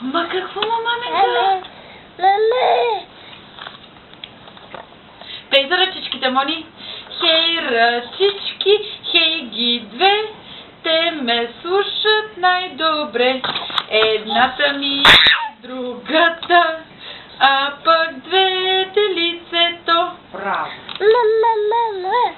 Ма какво, маменка? Пей за ръчичките, Мони. Хей, ръчички, хей ги две, те ме слушат най-добре. Едната ми, другата, а пък двете лицето. Браво! Мама.